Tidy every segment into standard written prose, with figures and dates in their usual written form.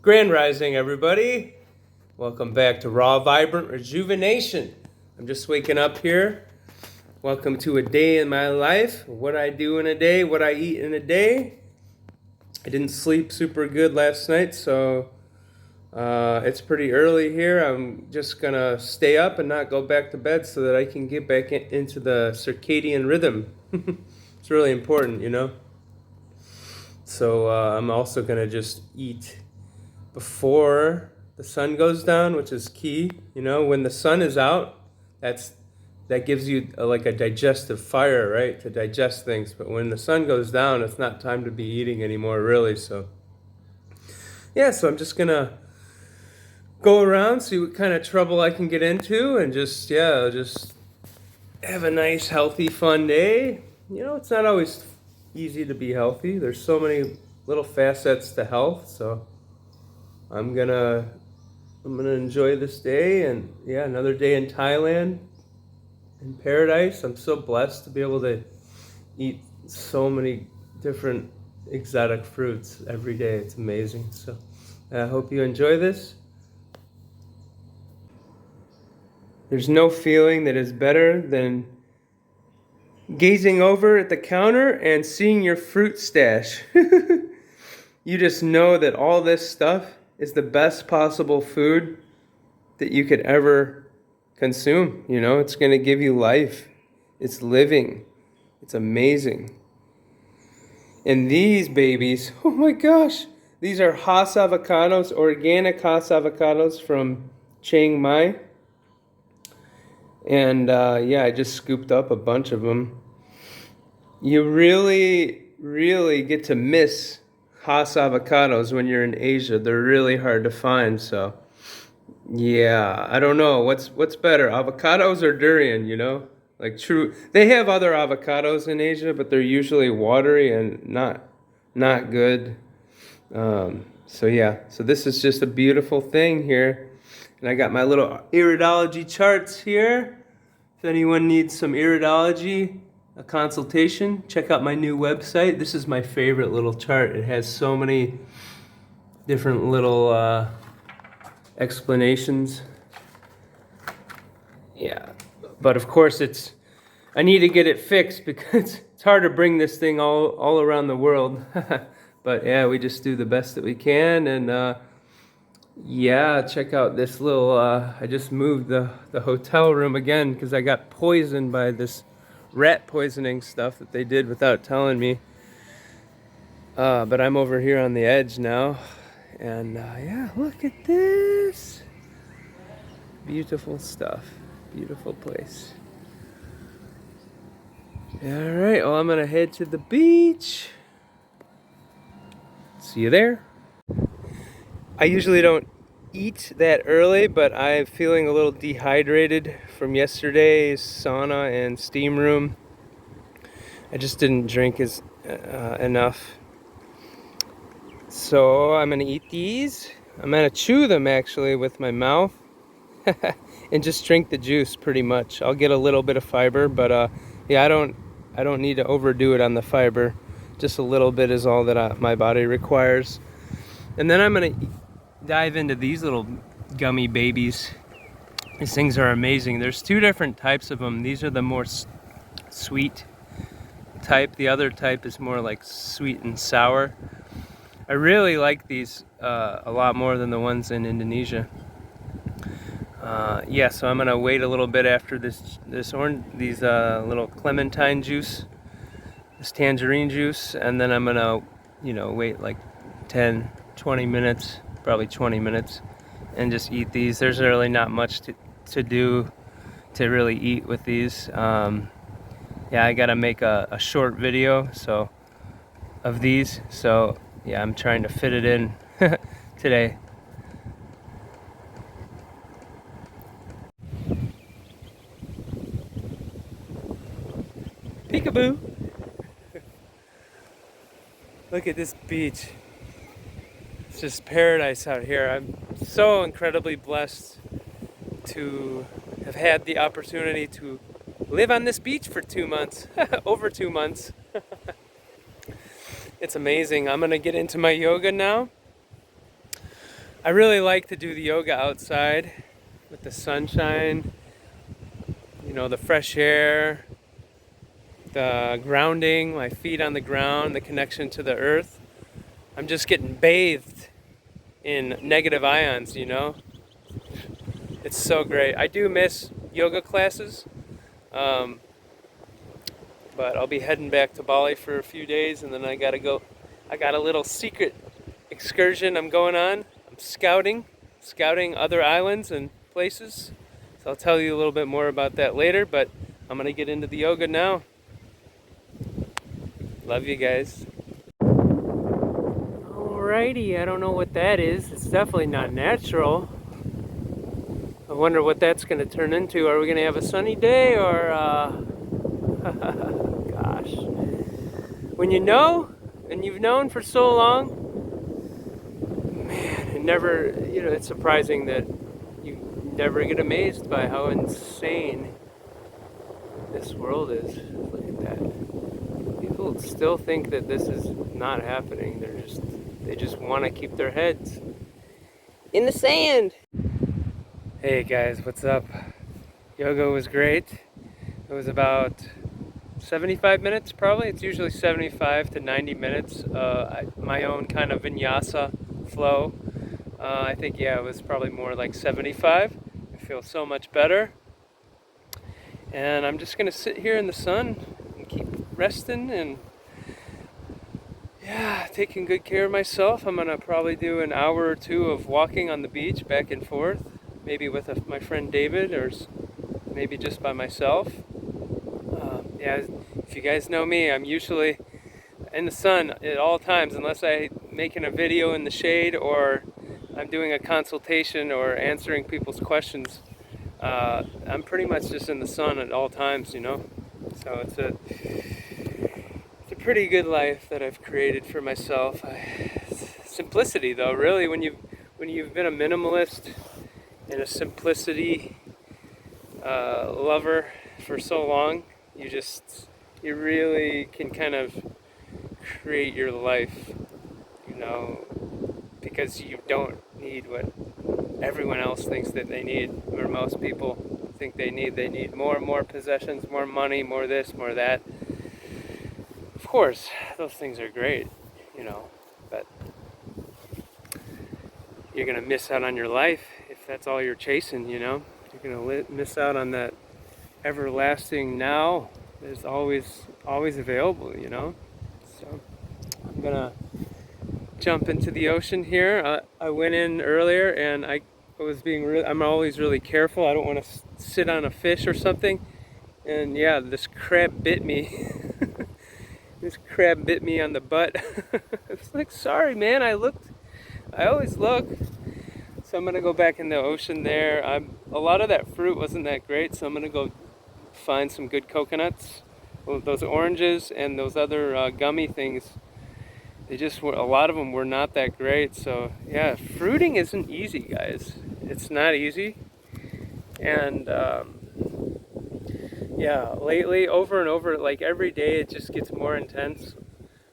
Grand Rising, everybody. Welcome back to Raw Vibrant Rejuvenation. I'm just waking up here. Welcome to a day in my life. What I do in a day, what I eat in a day. I didn't sleep super good last night, so it's pretty early here. I'm just gonna stay up and not go back to bed so that I can get back into the circadian rhythm. It's really important, you know? So I'm also gonna just eat before the sun goes down, which is key. You know, when the sun is out, that gives you like a digestive fire, right, to digest things. But when the sun goes down, it's not time to be eating anymore, really. So yeah, so I'm just gonna go around, see what kind of trouble I can get into, and just have a nice, healthy, fun day. You know, it's not always easy to be healthy. There's so many little facets to health, so I'm gonna enjoy this day, and yeah, another day in Thailand, in paradise. I'm so blessed to be able to eat so many different exotic fruits every day. It's amazing. So I hope you enjoy this. There's no feeling that is better than gazing over at the counter and seeing your fruit stash. You just know that all this stuff is the best possible food that you could ever consume. You know, it's going to give you life. It's living. It's amazing. And these babies, oh my gosh, these are Hass avocados, organic Hass avocados from Chiang Mai. And yeah, I just scooped up a bunch of them. You really get to miss Hass avocados when you're in Asia. They're really hard to find, so yeah, I don't know what's better, avocados or durian, you know? Like true, they have other avocados in Asia, but they're usually watery and not good. So yeah, so this is just a beautiful thing here. And I got my little iridology charts here. If anyone needs some iridology, a consultation, check out my new website. This is my favorite little chart. It has so many different little explanations. Yeah, but of course I need to get it fixed because it's hard to bring this thing all around the world. But yeah, we just do the best that we can. And yeah, check out this little, I just moved the hotel room again because I got poisoned by this rat poisoning stuff that they did without telling me. But I'm over here on the edge now. And yeah, look at this. Beautiful stuff. Beautiful place. All right, well, I'm gonna head to the beach. See you there. I usually don't eat that early, but I'm feeling a little dehydrated from yesterday's sauna and steam room. I just didn't drink enough. So I'm gonna eat these. I'm gonna chew them actually with my mouth and just drink the juice pretty much. I'll get a little bit of fiber, but yeah, I don't need to overdo it on the fiber. Just a little bit is all that my body requires. And then I'm gonna dive into these little gummy babies. These things are amazing. There's two different types of them. These are the more sweet type. The other type is more like sweet and sour. I really like these a lot more than the ones in Indonesia. Yeah, so I'm gonna wait a little bit after these little clementine juice, this tangerine juice, and then I'm gonna, wait like 10-20 minutes, probably 20 minutes, and just eat these. There's really not much to do to really eat with these. Yeah, I gotta make a short video of these, so yeah, I'm trying to fit it in today. Peekaboo! Look at this beach. It's just paradise out here. I'm so incredibly blessed to have had the opportunity to live on this beach for 2 months, over 2 months. It's amazing. I'm gonna get into my yoga now. I really like to do the yoga outside with the sunshine, the fresh air, the grounding, my feet on the ground, the connection to the earth. I'm just getting bathed in negative ions. It's so great. I do miss yoga classes, but I'll be heading back to Bali for a few days, and then I gotta go. I got a little secret excursion I'm going on. I'm scouting other islands and places. So I'll tell you a little bit more about that later, but I'm gonna get into the yoga now. Love you guys. Alrighty, I don't know what that is. It's definitely not natural. I wonder what that's gonna turn into. Are we gonna have a sunny day or gosh. When you know, and you've known for so long, man, it's surprising that you never get amazed by how insane this world is. Look at that. People still think that this is not happening. They just want to keep their heads in the sand. Hey guys, what's up? Yoga was great. It was about 75 minutes probably. It's usually 75 to 90 minutes. My own kind of vinyasa flow. I think, it was probably more like 75. I feel so much better. And I'm just going to sit here in the sun and keep resting and taking good care of myself. I'm going to probably do an hour or two of walking on the beach back and forth, maybe with my friend David or maybe just by myself. If you guys know me, I'm usually in the sun at all times unless I'm making a video in the shade or I'm doing a consultation or answering people's questions. I'm pretty much just in the sun at all times, So it's a pretty good life that I've created for myself. Simplicity, though, really, when you've been a minimalist and a simplicity lover for so long, you really can kind of create your life, because you don't need what everyone else thinks that they need, or most people think they need. They need more and more possessions, more money, more this, more that. Of course, those things are great, but you're going to miss out on your life if that's all you're chasing, You're going to miss out on that everlasting now that is always available, So I'm going to jump into the ocean here. I went in earlier and I'm always really careful. I don't want to sit on a fish or something. And this crab bit me. This crab bit me on the butt. It's like, sorry, man. I always look. So I'm gonna go back in the ocean there. A lot of that fruit wasn't that great, so I'm gonna go find some good coconuts. Well, those oranges and those other gummy things. A lot of them were not that great. So fruiting isn't easy, guys. It's not easy. And lately, over and over, like every day, it just gets more intense.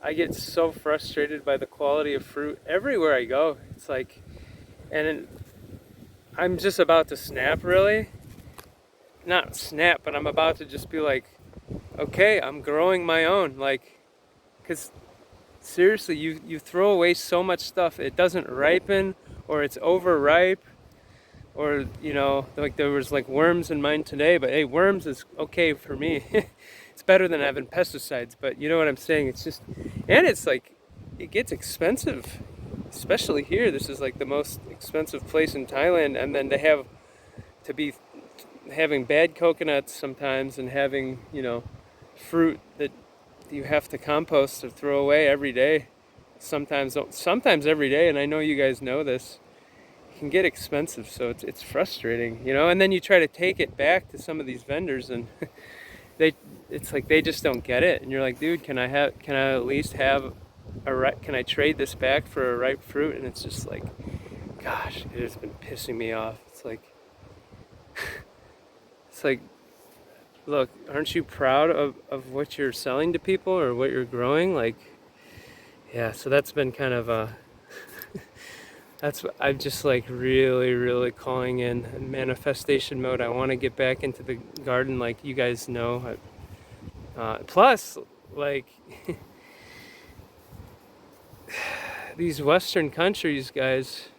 I get so frustrated by the quality of fruit everywhere I go. It's like, I'm just about to snap, really. Not snap, but I'm about to just be like, okay, I'm growing my own. Like, because seriously, you throw away so much stuff. It doesn't ripen, or it's overripe. Or, like there was like worms in mine today, but hey, worms is okay for me. It's better than having pesticides, but you know what I'm saying? It's just, and it's like, it gets expensive, especially here. This is like the most expensive place in Thailand, and then to be having bad coconuts sometimes and having, fruit that you have to compost or throw away every day. Sometimes every day, and I know you guys know this. Can get expensive, so it's frustrating, and then you try to take it back to some of these vendors and it's like they just don't get it, and you're like, dude, can I at least have can I trade this back for a ripe fruit? And it's just like, gosh, it has been pissing me off. It's like look, aren't you proud of what you're selling to people or what you're growing? Like, so that's been kind of I'm just like really, really calling in manifestation mode. I want to get back into the garden, like you guys know. Plus, like these Western countries, guys,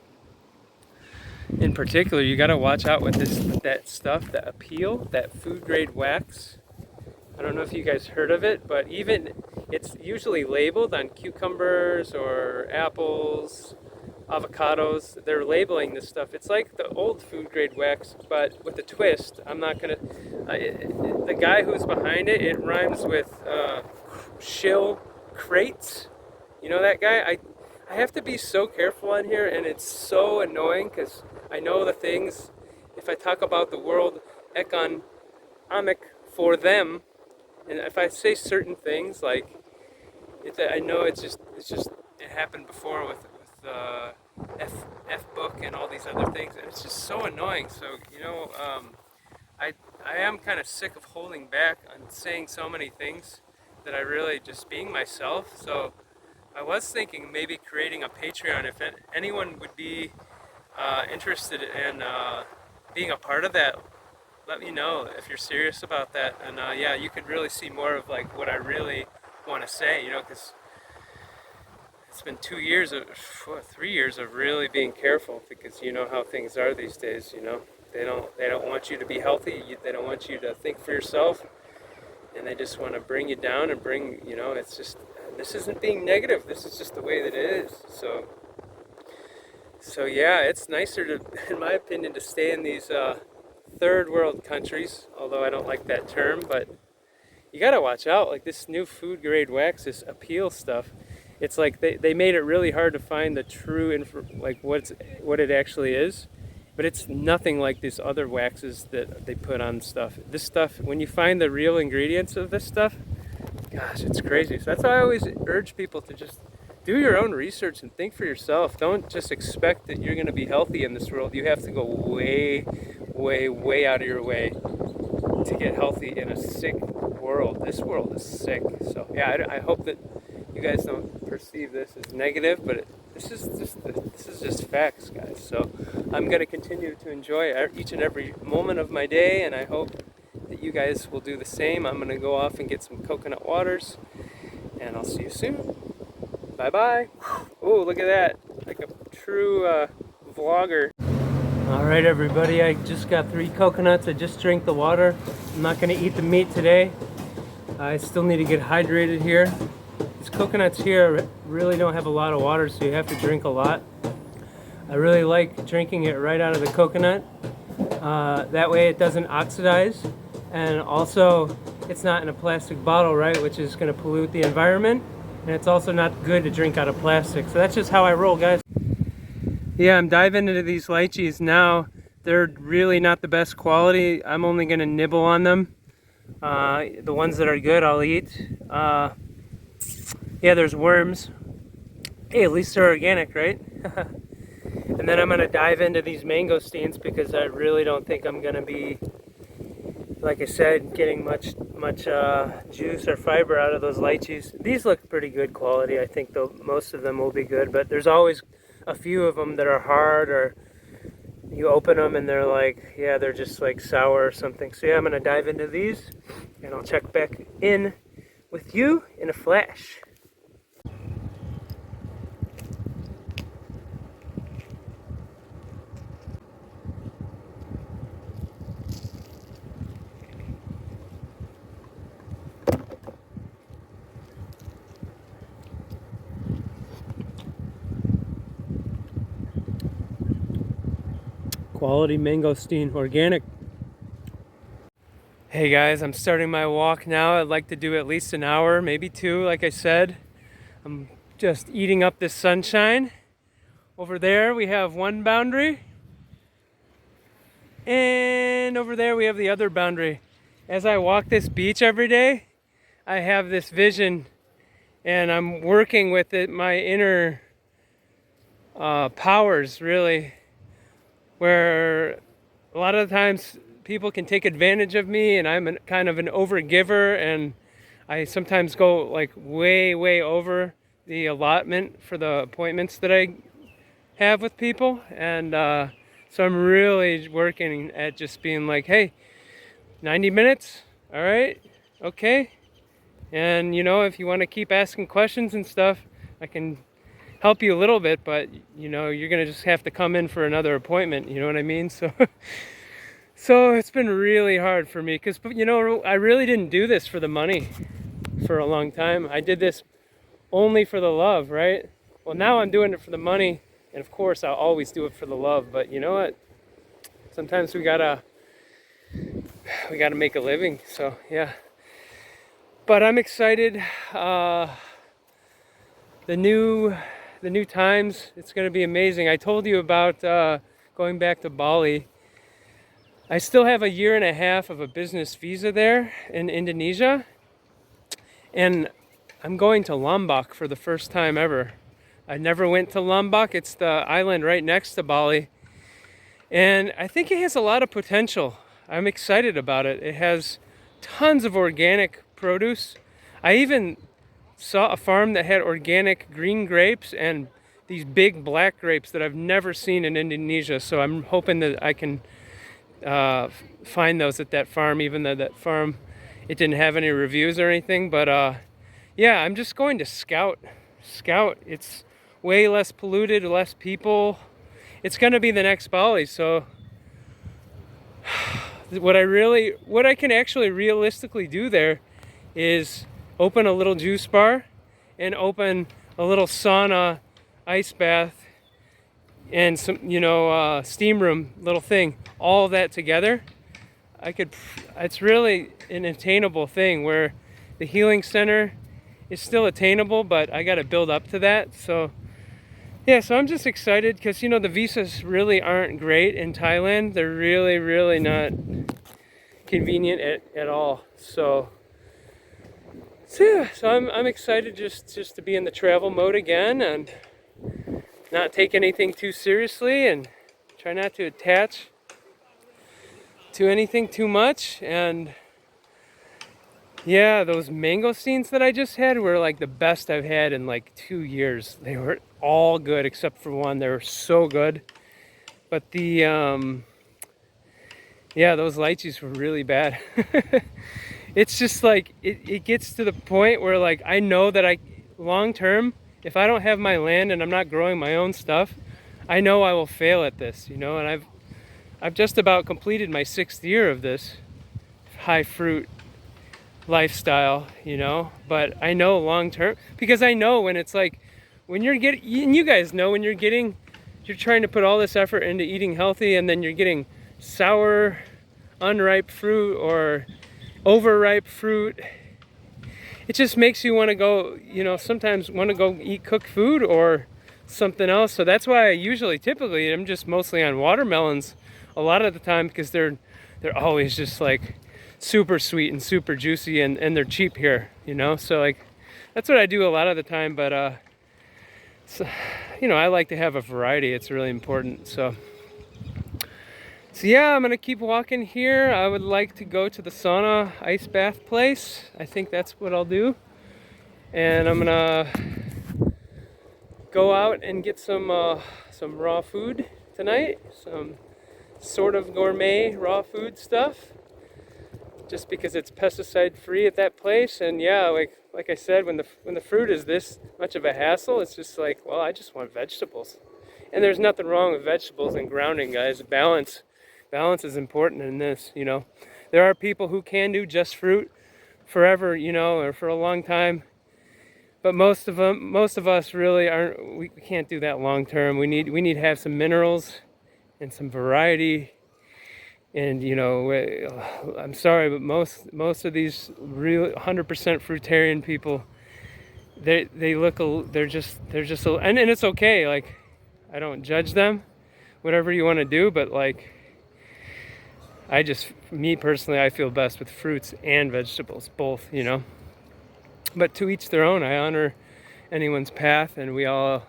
in particular, you got to watch out with that stuff, that Apeel, that food grade wax. I don't know if you guys heard of it, but even it's usually labeled on cucumbers or apples, avocados. They're labeling this stuff. It's like the old food grade wax, but with a twist. I'm not gonna. The guy who's behind it, it rhymes with shill crates. You know that guy? I have to be so careful on here, and it's so annoying because I know the things. If I talk about the World Economic for them, and if I say certain things, like I know it's just it happened before with F book and all these other things, and it's just so annoying. So I am kind of sick of holding back on saying so many things that I really just being myself. So I was thinking maybe creating a Patreon if anyone would be interested in being a part of that. Let me know if you're serious about that, and yeah, you could really see more of like what I really want to say, because it's been 2 years of 3 years of really being careful, because you know how things are these days. They don't want you to be healthy. They don't want you to think for yourself, and they just want to bring you down and bring, it's just, this isn't being negative. This is just the way that it is. So yeah, it's nicer to, in my opinion, to stay in these third world countries, although I don't like that term, but you gotta watch out. Like this new food grade wax, this Apeel stuff, it's like they made it really hard to find the true like what it actually is, but it's nothing like these other waxes that they put on stuff. This stuff, when you find the real ingredients of this stuff, gosh, it's crazy. So that's why I always urge people to just do your own research and think for yourself. Don't just expect that you're going to be healthy in this world. You have to go way, way, way out of your way to get healthy in a sick world. This world is sick. So yeah, I hope that you guys don't perceive this as negative, but this is just facts, guys. So I'm going to continue to enjoy each and every moment of my day, and I hope that you guys will do the same. I'm going to go off and get some coconut waters, and I'll see you soon. Bye-bye. Oh, look at that. Like a true vlogger. All right, everybody. I just got 3 coconuts. I just drank the water. I'm not going to eat the meat today. I still need to get hydrated here. These coconuts here really don't have a lot of water, so you have to drink a lot. I really like drinking it right out of the coconut. That way it doesn't oxidize. And also, it's not in a plastic bottle, right, which is going to pollute the environment. And it's also not good to drink out of plastic. So that's just how I roll, guys. Yeah, I'm diving into these lychees now. They're really not the best quality. I'm only going to nibble on them. The ones that are good, I'll eat. Yeah, there's worms. Hey, at least they're organic, right? And then I'm going to dive into these mangosteens because I really don't think I'm going to be, like I said, getting much juice or fiber out of those lychees. These look pretty good quality. I think most of them will be good, but there's always a few of them that are hard, or you open them and they're like, yeah, they're just like sour or something. So yeah, I'm going to dive into these, and I'll check back in with you in a flash. Quality mangosteen, organic. Hey guys, I'm starting my walk now. I'd like to do at least an hour, maybe 2, like I said. I'm just eating up this sunshine. Over there we have one boundary, and over there we have the other boundary. As I walk this beach every day, I have this vision, and I'm working with my inner powers, really, where a lot of the times people can take advantage of me, and I'm kind of an overgiver, and I sometimes go like way over the allotment for the appointments that I have with people. And so I'm really working at just being like, hey, 90 minutes, all right, okay. And you know, if you want to keep asking questions and stuff, I can help you a little bit, but you know, you're gonna just have to come in for another appointment, you know what I mean? So so it's been really hard for me because, you know, I really didn't do this for the money for a long time. I did this only for the love, right? Well, now I'm doing it for the money, and of course I'll always do it for the love, but you know what, sometimes we gotta make a living. So yeah, but I'm excited. The new times, it's going to be amazing. I told you about going back to Bali. I still have a year and a half of a business visa there in Indonesia, and I'm going to Lombok for the first time ever. I never went to Lombok. It's the island right next to Bali, and I think it has a lot of potential. I'm excited about it. It has tons of organic produce. I even saw a farm that had organic green grapes and these big black grapes that I've never seen in Indonesia. So I'm hoping that I can find those at that farm, even though that farm, it didn't have any reviews or anything. But yeah, I'm just going to scout. It's way less polluted, less people. It's going to be the next Bali. So what I can actually realistically do there is open a little juice bar and open a little sauna, ice bath, and some, you know, steam room little thing, all of that together. It's really an attainable thing where the healing center is still attainable, but I got to build up to that. So yeah, so I'm just excited because, you know, the visas really aren't great in Thailand. They're really not convenient at all. So yeah, so I'm excited just to be in the travel mode again and not take anything too seriously and try not to attach to anything too much. And yeah, those mangosteens that I just had were like the best I've had in like 2 years. They were all good except for one. They were so good. But the yeah, those lychees were really bad. It's just like it gets to the point where like I know that long term, if I don't have my land and I'm not growing my own stuff, I know I will fail at this, you know. And I've just about completed my 6th year of this high fruit lifestyle, you know. But I know long term, because I know when it's like when you're getting, and you guys know, when you're trying to put all this effort into eating healthy and then you're getting sour, unripe fruit or overripe fruit, it just makes you want to go, you know, sometimes want to go eat cooked food or something else. So that's why I typically I'm just mostly on watermelons a lot of the time, because they're always just like super sweet and super juicy, and they're cheap here, you know. So like that's what I do a lot of the time. But so, you know, I like to have a variety. It's really important. So yeah, I'm gonna keep walking here. I would like to go to the sauna ice bath place. I think that's what I'll do. And I'm gonna go out and get some raw food tonight. Some sort of gourmet raw food stuff. Just because it's pesticide free at that place. And yeah, like I said, when the fruit is this much of a hassle, it's just like, well, I just want vegetables. And there's nothing wrong with vegetables and grounding, guys. Balance is important in this, you know. There are people who can do just fruit forever, you know, or for a long time. But most of us really aren't. We can't do that long term. We need to have some minerals and some variety. And you know, I'm sorry, but most of these real 100% fruitarian people, they're just and it's okay. Like, I don't judge them, whatever you want to do, but like, me personally, I feel best with fruits and vegetables, both, you know. But to each their own. I honor anyone's path, and we all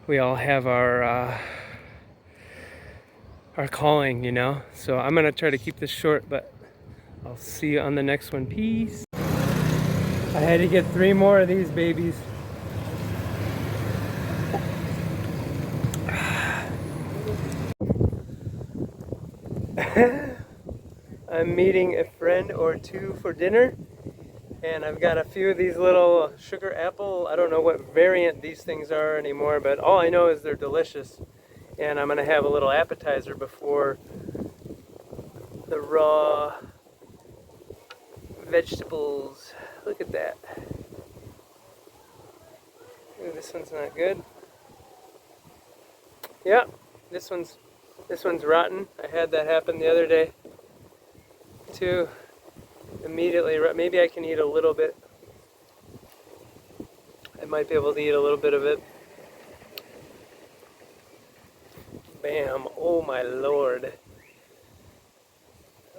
have our calling, you know. So I'm gonna try to keep this short, but I'll see you on the next one. Peace. I had to get 3 more of these babies. I'm meeting a friend or two for dinner, and I've got a few of these little sugar apple. I don't know what variant these things are anymore, but all I know is they're delicious. And I'm gonna have a little appetizer before the raw vegetables. Look at that. Ooh, this one's not good. Yeah, this one's rotten. I had that happen the other day too. Immediately, maybe I can eat a little bit. I might be able to eat a little bit of it. Bam! Oh my lord.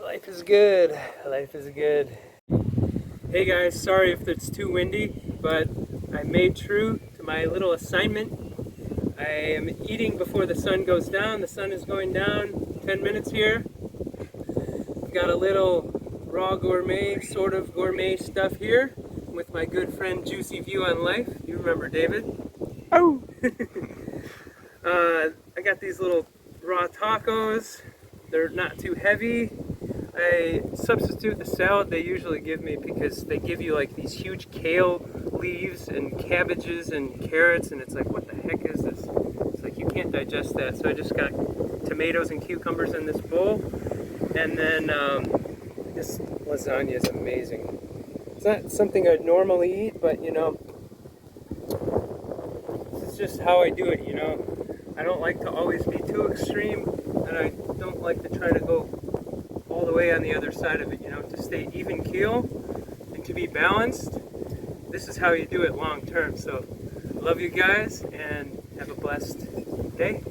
Life is good. Life is good. Hey guys, sorry if it's too windy, but I made true to my little assignment. I am eating before the sun goes down. The sun is going down 10 minutes here. I've got a little raw gourmet, sort of gourmet stuff here with my good friend Juicy View on Life. You remember David? Oh! I got these little raw tacos. They're not too heavy. I substitute the salad they usually give me because they give you like these huge kale leaves and cabbages and carrots, and it's like, what the heck is this? It's like you can't digest that. So I just got tomatoes and cucumbers in this bowl, and then this lasagna is amazing. It's not something I'd normally eat, but you know, this is just how I do it, you know. I don't like to always be too extreme, and I don't like to try to go all the way on the other side of it, you know, to stay even keel and to be balanced. This is how you do it long term. So, love you guys and have a blessed day.